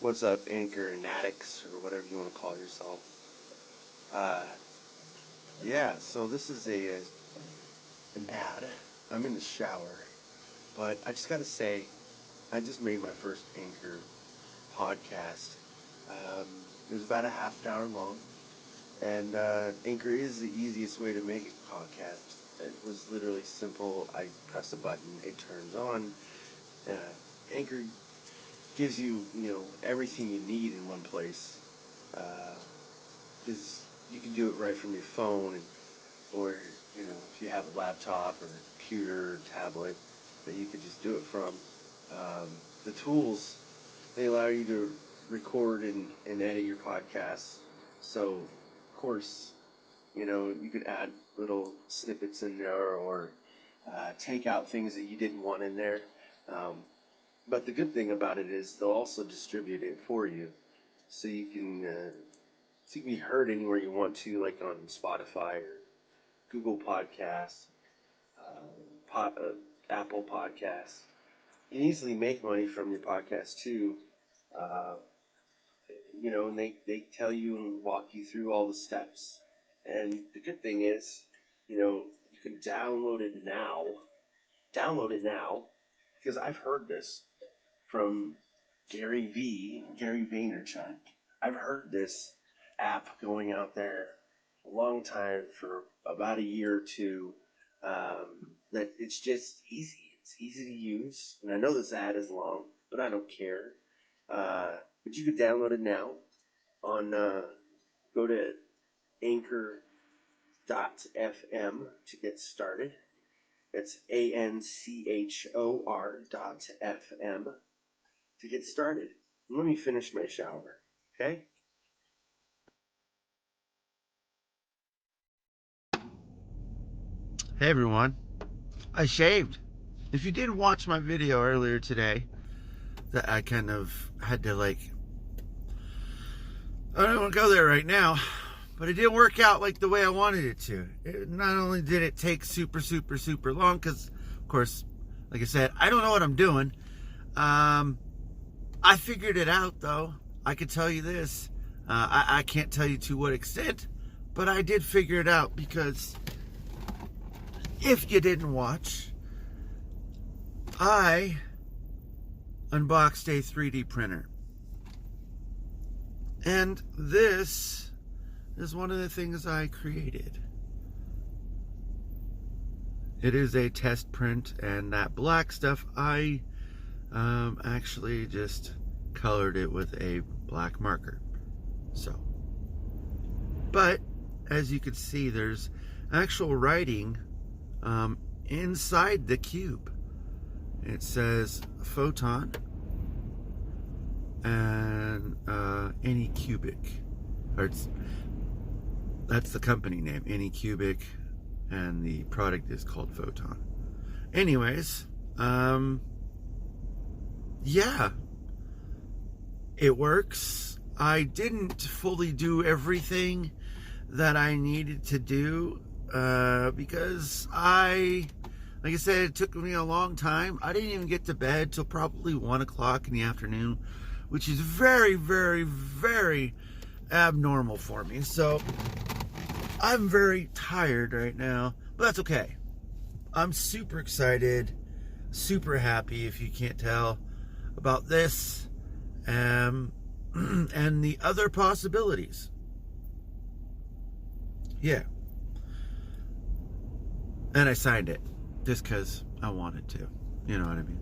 What's up, Anchor and addicts, or whatever you want to call yourself? Yeah, so this is an ad. I'm in the shower, but I just gotta say, I just made my first Anchor podcast. It was about a half an hour long, and Anchor is the easiest way to make a podcast. It was literally simple. I press a button, it turns on. Anchor gives you, everything you need in one place. Because you can do it right from your phone, or if you have a laptop or a computer or tablet that you could just do it from. The tools, they allow you to record and edit your podcasts. So, of course, you could add little snippets in there, or take out things that you didn't want in there. But the good thing about it is they'll also distribute it for you, so you can be heard anywhere you want to, like on Spotify or Google Podcasts, Apple Podcasts. You can easily make money from your podcast too. Uh, and they tell you and walk you through all the steps. And the good thing is, you can download it now. Download it now, because I've heard this from Gary Vaynerchuk. I've heard this app going out there a long time, for about a year or two. That it's just easy. It's easy to use, and I know this ad is long, but I don't care. But you can download it now on. Go to Anchor.fm to get started. It's ANCHOR.FM to get started. Let me finish my shower, okay? Hey everyone, I shaved. If you didn't watch my video earlier today, that I kind of had to I don't want to go there right now, but it didn't work out like the way I wanted it to. Not only did it take super long, because of course, like I said, I don't know what I'm doing. I figured it out though. I can tell you this. I can't tell you to what extent, but I did figure it out, because if you didn't watch, I unboxed a 3D printer. And this is one of the things I created. It is a test print, and that black stuff, I actually just colored it with a black marker. So, but as you can see, there's actual writing inside the cube. It says photon and Anycubic. That's the company name, Anycubic, and the product is called Photon. Anyways, yeah, it works. I didn't fully do everything that I needed to do, because like I said, it took me a long time. I didn't even get to bed till probably 1 o'clock in the afternoon, which is very abnormal for me. So I'm very tired right now, but that's okay. I'm super excited, super happy, if you can't tell, about this and the other possibilities. Yeah. And I signed it just because I wanted to. You know what I mean?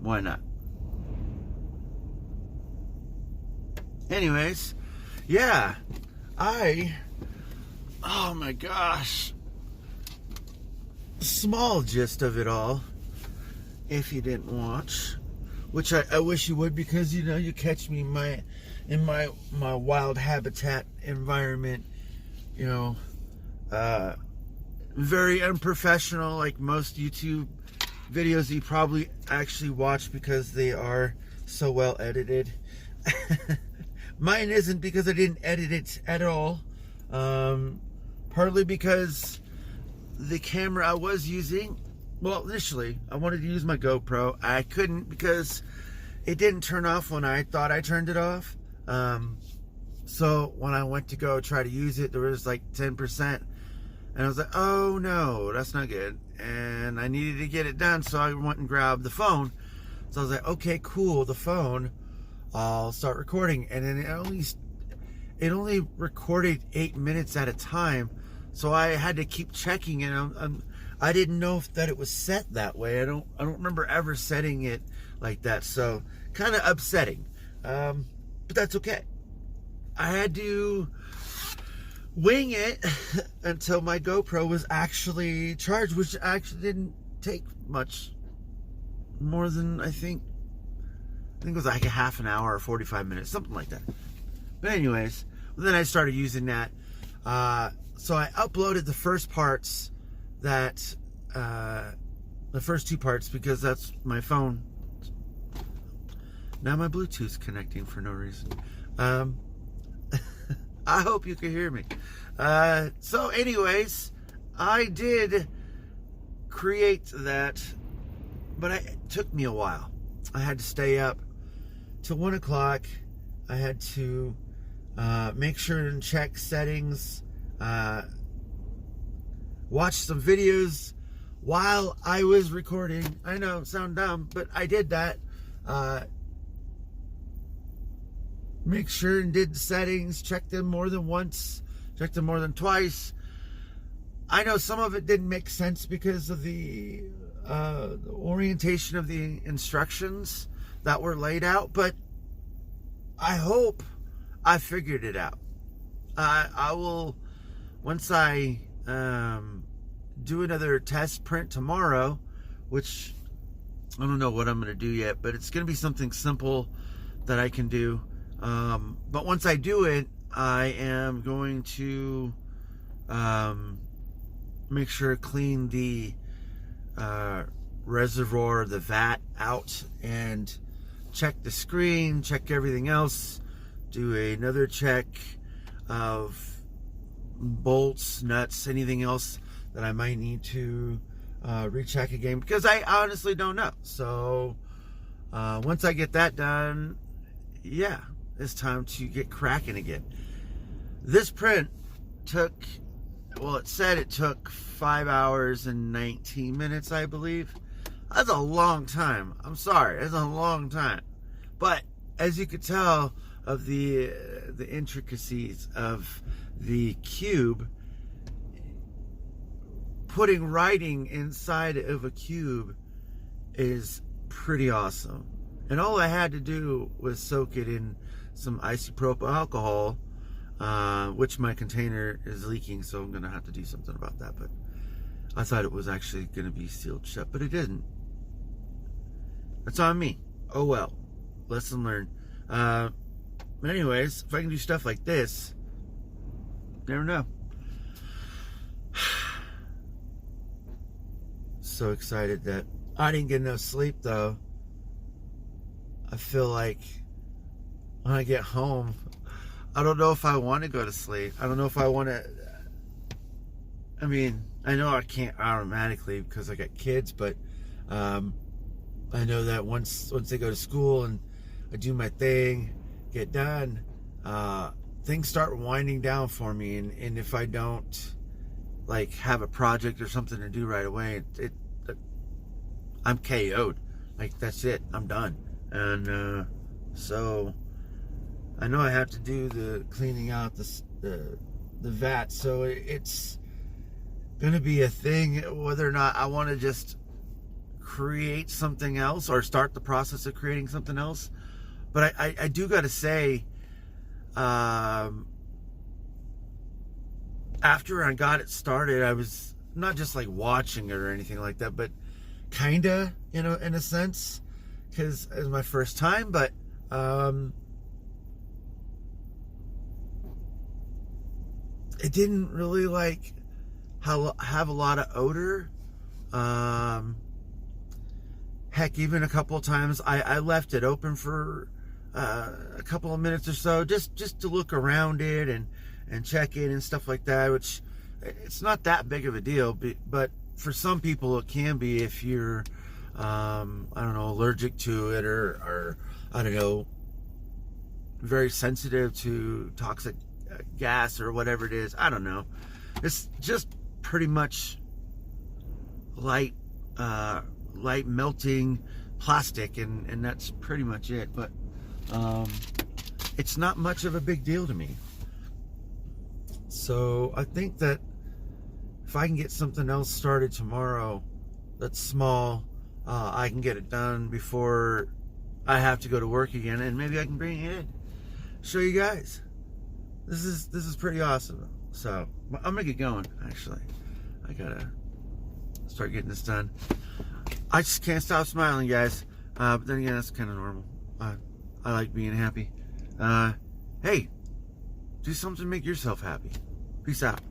Why not? Anyways, yeah. Oh my gosh. Small gist of it all, if you didn't watch, which I wish you would, because you catch me in my wild habitat environment, very unprofessional, like most YouTube videos you probably actually watch, because they are so well edited. Mine isn't, because I didn't edit it at all. Partly because the camera I was using, well, initially I wanted to use my GoPro. I couldn't, because it didn't turn off when I thought I turned it off. So when I went to go try to use it, there was like 10%. And I was like, oh no, that's not good. And I needed to get it done, so I went and grabbed the phone. So I was like, okay, cool, the phone. I'll start recording. And then it only recorded 8 minutes at a time. So I had to keep checking it. I didn't know that it was set that way. I don't remember ever setting it like that. So kind of upsetting. But that's okay. I had to wing it until my GoPro was actually charged, which actually didn't take much more than I think it was like a half an hour or 45 minutes, something like that. But anyways, then I started using that. So I uploaded the first parts that the first two parts, because that's my phone. Now my Bluetooth's connecting for no reason. I hope you can hear me. So anyways, I did create that, but it took me a while. I had to stay up till 1 o'clock. I had to make sure and check settings, watch some videos while I was recording. I know, sound dumb, but I did that. Make sure and did the settings, checked them more than once, checked them more than twice. I know some of it didn't make sense because of the orientation of the instructions that were laid out, but I hope I figured it out. I will, once I do another test print tomorrow, which I don't know what I'm going to do yet, but it's going to be something simple that I can do. But once I do it, I am going to make sure to clean the reservoir, the vat out, and check the screen, check everything else, do another check of bolts, nuts, anything else that I might need to recheck again, because I honestly don't know. So once I get that done, yeah, it's time to get cracking again. This print took, well, it said it took 5 hours and 19 minutes, I believe. That's a long time. I'm sorry, that's a long time. But as you could tell of the intricacies of the cube, putting writing inside of a cube is pretty awesome. And all I had to do was soak it in some isopropyl alcohol, which my container is leaking, so I'm gonna have to do something about that. But I thought it was actually gonna be sealed shut, but it didn't. That's on me. Oh well, lesson learned. But anyways, if I can do stuff like this, never know. So excited that I didn't get enough sleep though. I feel like when I get home, I don't know if I want to go to sleep. I don't know if I want to. I mean, I know I can't automatically because I got kids, but I know that once they go to school and I do my thing, get done, things start winding down for me. And if I don't like have a project or something to do right away, I'm KO'd. Like, that's it. I'm done. And so I know I have to do the cleaning out the vat, so it's gonna be a thing whether or not I want to just create something else or start the process of creating something else. But I do gotta say, after I got it started, I was not just like watching it or anything like that, but kinda, in a sense, because it was my first time. But it didn't really like have a lot of odor. Heck, even a couple of times I left it open for a couple of minutes or so, just to look around it and check it and stuff like that, which it's not that big of a deal, but for some people it can be if you're I don't know, allergic to it, or I don't know, very sensitive to toxic gas or whatever it is. I don't know. It's just pretty much light light melting plastic, and that's pretty much it. But it's not much of a big deal to me. So I think that if I can get something else started tomorrow that's small, I can get it done before I have to go to work again, and maybe I can bring it in, show you guys. This is pretty awesome. So I'm gonna get going. Actually, I gotta start getting this done. I just can't stop smiling, guys. But then again, that's kind of normal. I like being happy. Hey, do something to make yourself happy. Peace out.